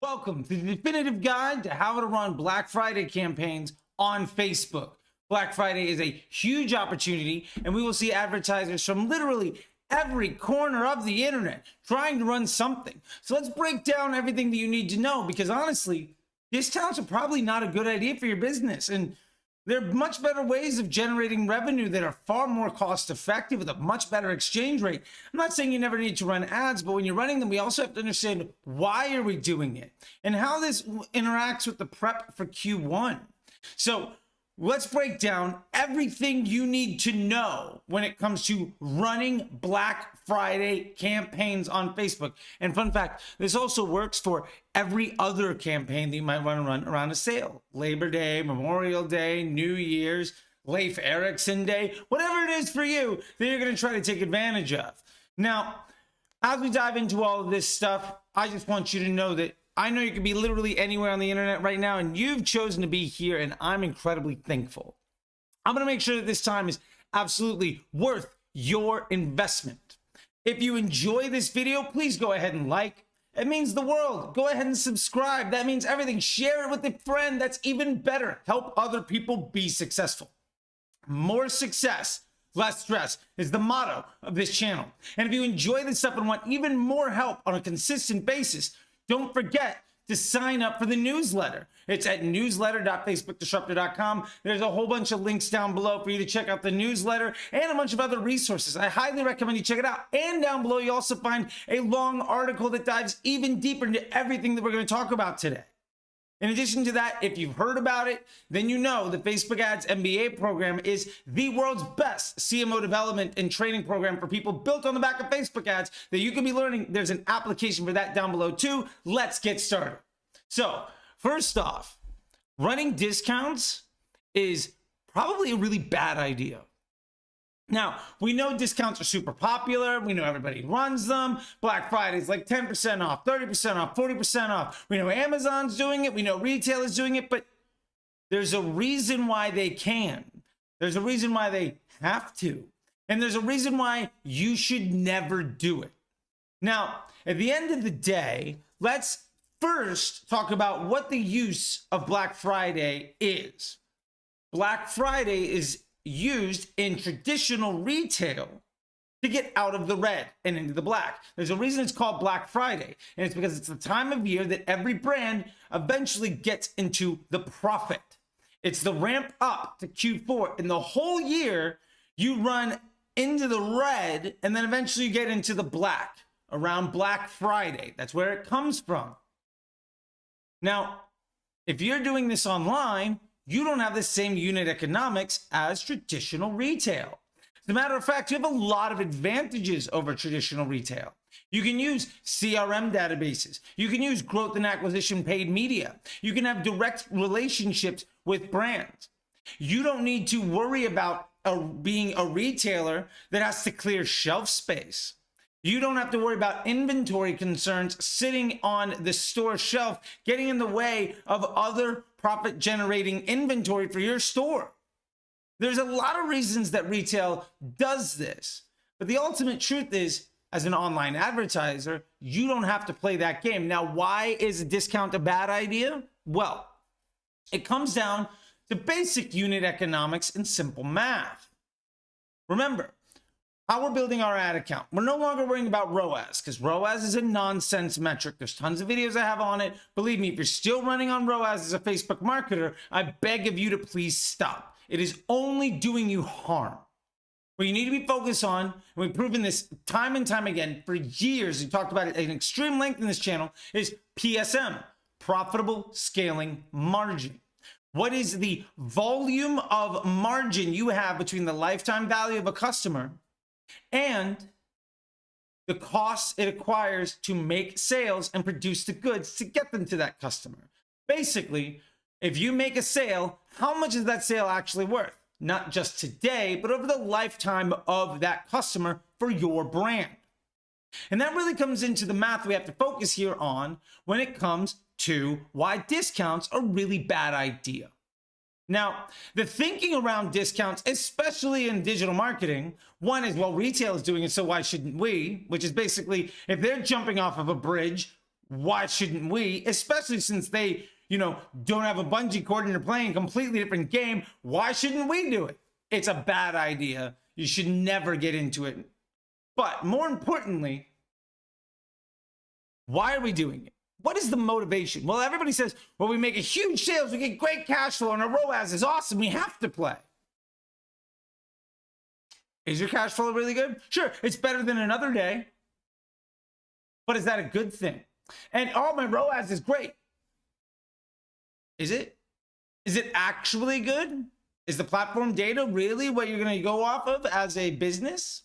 Welcome to the definitive guide to how to run Black Friday campaigns on Facebook. Black Friday is a huge opportunity, and we will see advertisers from literally every corner of the internet trying to run something. So let's break down everything that you need to know, because honestly, discounts are probably not a good idea for your business. And there are much better ways of generating revenue that are far more cost effective with a much better exchange rate. I'm not saying you never need to run ads, but when you're running them, we also have to understand why are we doing it and how this interacts with the prep for Q1. So let's break down everything you need to know when it comes to running Black Friday campaigns on Facebook. And fun fact, this also works for every other campaign that you might want to run around a sale. Labor Day, Memorial Day, New Year's, Leif Erikson Day, whatever it is for you that you're going to try to take advantage of. Now, as we dive into all of this stuff, I just want you to know that I know you could be literally anywhere on the internet right now, and you've chosen to be here, and I'm incredibly thankful. I'm going to make sure that this time is absolutely worth your investment. If you enjoy this video, please go ahead and like. It means the world. Go ahead and subscribe. That means everything. Share it with a friend. That's even better. Help other people be successful. More success, less stress is the motto of this channel. And if you enjoy this stuff and want even more help on a consistent basis, don't forget to sign up for the newsletter. It's at newsletter.facebookdisruptor.com. There's a whole bunch of links down below for you to check out the newsletter and a bunch of other resources. I highly recommend you check it out. And down below, you also find a long article that dives even deeper into everything that we're going to talk about today. In addition to that, if you've heard about it, then you know the Facebook Ads MBA program is the world's best CMO development and training program for people built on the back of Facebook ads that you can be learning. There's an application for that down below too. Let's get started. So first off, running discounts is probably a really bad idea. Now, we know discounts are super popular. We know everybody runs them. Black Friday is like 10% off, 30% off, 40% off. We know Amazon's doing it. We know retail is doing it, but there's a reason why they can. There's a reason why they have to. And there's a reason why you should never do it. Now, at the end of the day, let's first talk about what the use of Black Friday is. Black Friday is used in traditional retail to get out of the red and into the black. There's a reason it's called Black Friday, and it's because it's the time of year that every brand eventually gets into the profit. It's the ramp up to Q4, and the whole year you run into the red, and then eventually you get into the black around Black Friday. That's where it comes from. Now, if you're doing this online, you don't have the same unit economics as traditional retail. As a matter of fact, you have a lot of advantages over traditional retail. You can use CRM databases. You can use growth and acquisition paid media. You can have direct relationships with brands. You don't need to worry about being a retailer that has to clear shelf space. You don't have to worry about inventory concerns sitting on the store shelf, getting in the way of other profit generating inventory for your store. There's a lot of reasons that retail does this, but the ultimate truth is, as an online advertiser, you don't have to play that game. Now, why is a discount a bad idea? Well, it comes down to basic unit economics and simple math. Remember, how we're building our ad account. We're no longer worrying about ROAS, because ROAS is a nonsense metric. There's tons of videos I have on it. Believe me, if you're still running on ROAS as a Facebook marketer, I beg of you to please stop. It is only doing you harm. What you need to be focused on, and we've proven this time and time again for years, we talked about it at an extreme length in this channel, is PSM, profitable scaling margin. What is the volume of margin you have between the lifetime value of a customer and the costs it acquires to make sales and produce the goods to get them to that customer? Basically, if you make a sale, how much is that sale actually worth? Not just today, but over the lifetime of that customer for your brand. And that really comes into the math we have to focus here on when it comes to why discounts are a really bad idea. Now, the thinking around discounts, especially in digital marketing, one is, well, retail is doing it, so why shouldn't we? Which is basically, if they're jumping off of a bridge, why shouldn't we? Especially since they, don't have a bungee cord and they're playing a completely different game. Why shouldn't we do it? It's a bad idea. You should never get into it. But more importantly, why are we doing it? What is the motivation? Well, everybody says, well, we make a huge sales, we get great cash flow, and our ROAS is awesome. We have to play. Is your cash flow really good? Sure, it's better than another day. But is that a good thing? And my ROAS is great. Is it? Is it actually good? Is the platform data really what you're going to go off of as a business?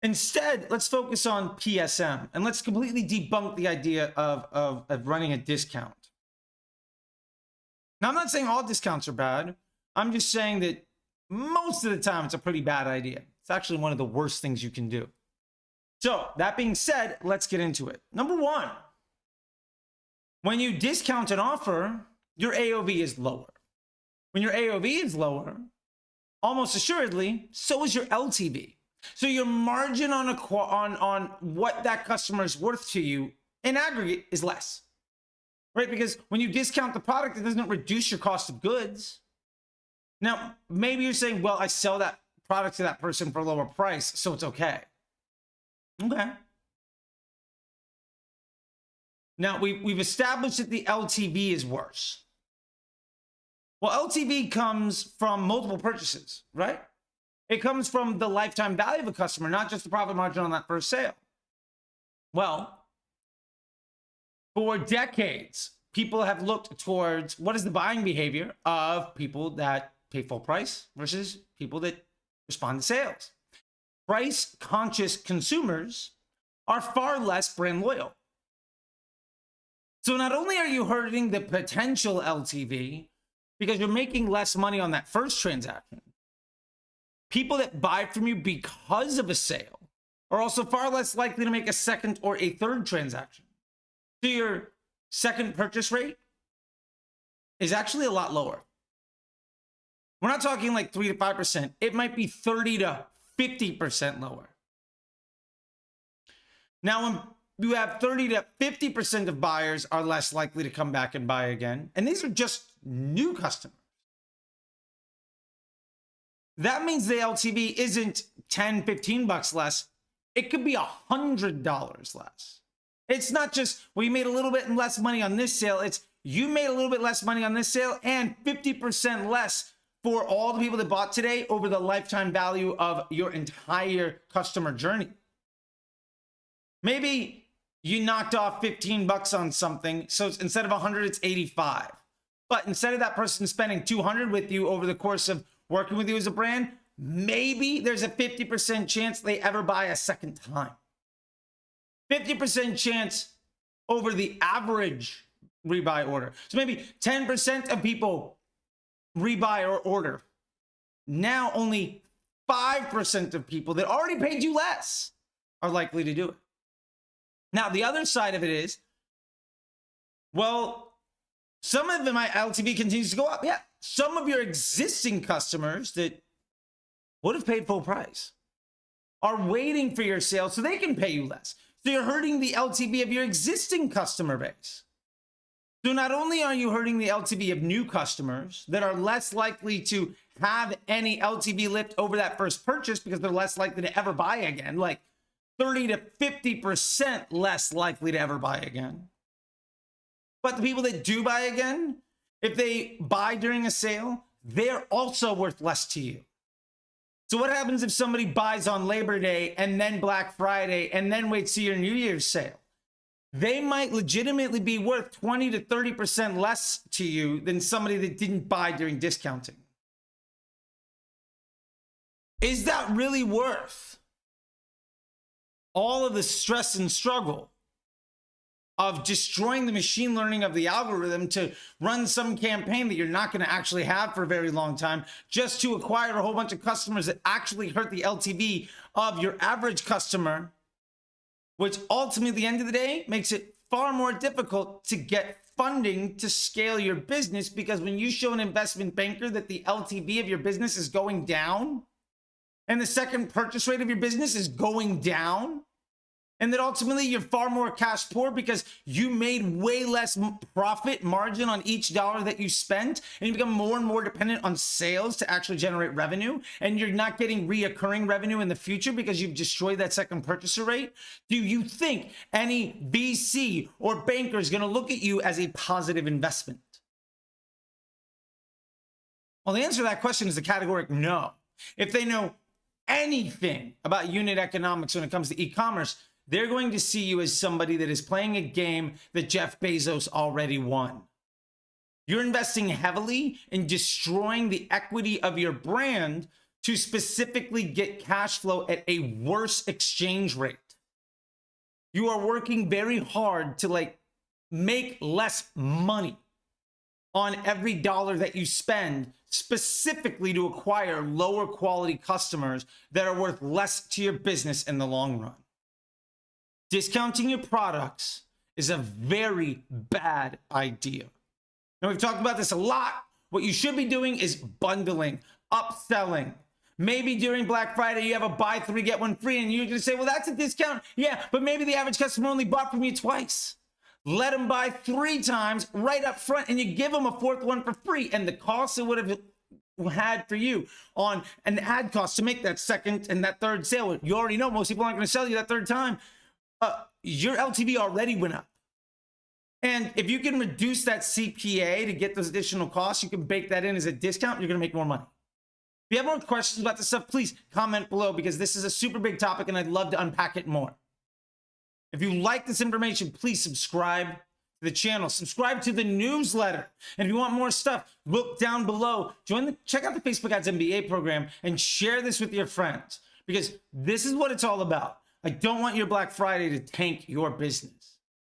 Instead, let's focus on PSM and let's completely debunk the idea of running a discount. Now, I'm not saying all discounts are bad. I'm just saying that most of the time it's a pretty bad idea. It's actually one of the worst things you can do. So that being said, let's get into it. Number one, when you discount an offer, your AOV is lower. When your AOV is lower, almost assuredly, so is your LTV. So your margin on what that customer is worth to you in aggregate is less, right? Because when you discount the product, it doesn't reduce your cost of goods. Now, maybe you're saying, well, I sell that product to that person for a lower price, so it's okay. Okay. Now, we've established that the LTV is worse. Well, LTV comes from multiple purchases, right? It comes from the lifetime value of a customer, not just the profit margin on that first sale. Well, for decades, people have looked towards what is the buying behavior of people that pay full price versus people that respond to sales. Price-conscious consumers are far less brand loyal. So not only are you hurting the potential LTV because you're making less money on that first transaction, people that buy from you because of a sale are also far less likely to make a second or a third transaction. So your second purchase rate is actually a lot lower. We're not talking like 3 to 5%. It might be 30 to 50% lower. Now, when you have 30 to 50% of buyers are less likely to come back and buy again, and these are just new customers, that means the LTV isn't 10, 15 bucks less. It could be $100 less. It's not just, well, you made a little bit less money on this sale. It's you made a little bit less money on this sale and 50% less for all the people that bought today over the lifetime value of your entire customer journey. Maybe you knocked off 15 bucks on something. So instead of 100, it's 85. But instead of that person spending 200 with you over the course of working with you as a brand, maybe there's a 50% chance they ever buy a second time. 50% chance over the average rebuy order. So maybe 10% of people rebuy or order. Now only 5% of people that already paid you less are likely to do it. Now, the other side of it is, well, some of them, my LTV continues to go up. Yeah, some of your existing customers that would have paid full price are waiting for your sale so they can pay you less. So you're hurting the LTV of your existing customer base. So not only are you hurting the LTV of new customers that are less likely to have any LTV lift over that first purchase because they're less likely to ever buy again, like 30 to 50% less likely to ever buy again. But the people that do buy again, if they buy during a sale, they're also worth less to you. So what happens if somebody buys on Labor Day and then Black Friday and then waits to your New Year's sale? They might legitimately be worth 20 to 30% less to you than somebody that didn't buy during discounting. Is that really worth all of the stress and struggle of destroying the machine learning of the algorithm to run some campaign that you're not going to actually have for a very long time just to acquire a whole bunch of customers that actually hurt the LTV of your average customer, which ultimately at the end of the day makes it far more difficult to get funding to scale your business? Because when you show an investment banker that the LTV of your business is going down and the second purchase rate of your business is going down, And that ultimately you're far more cash poor because you made way less profit margin on each dollar that you spent, and you become more and more dependent on sales to actually generate revenue, and you're not getting reoccurring revenue in the future because you've destroyed that second purchaser rate? Do you think any VC or banker is going to look at you as a positive investment? Well, the answer to that question is a categoric no. If they know anything about unit economics when it comes to e-commerce, they're going to see you as somebody that is playing a game that Jeff Bezos already won. You're investing heavily in destroying the equity of your brand to specifically get cash flow at a worse exchange rate. You are working very hard to make less money on every dollar that you spend, specifically to acquire lower quality customers that are worth less to your business in the long run. Discounting your products is a very bad idea. Now, we've talked about this a lot. What you should be doing is bundling, upselling. Maybe during Black Friday, you have a buy 3, get 1 free, and you're going to say, well, that's a discount. Yeah, but maybe the average customer only bought from you twice. Let them buy 3 times right up front, and you give them a 4th one for free. And the cost it would have had for you on an ad cost to make that 2nd and that 3rd sale, you already know most people aren't going to sell you that 3rd time. Your LTV already went up. And if you can reduce that CPA to get those additional costs, you can bake that in as a discount, you're going to make more money. If you have more questions about this stuff, please comment below, because this is a super big topic and I'd love to unpack it more. If you like this information, please subscribe to the channel, subscribe to the newsletter. And if you want more stuff, look down below, check out the Facebook Ads MBA program and share this with your friends, because this is what it's all about. I don't want your Black Friday to tank your business.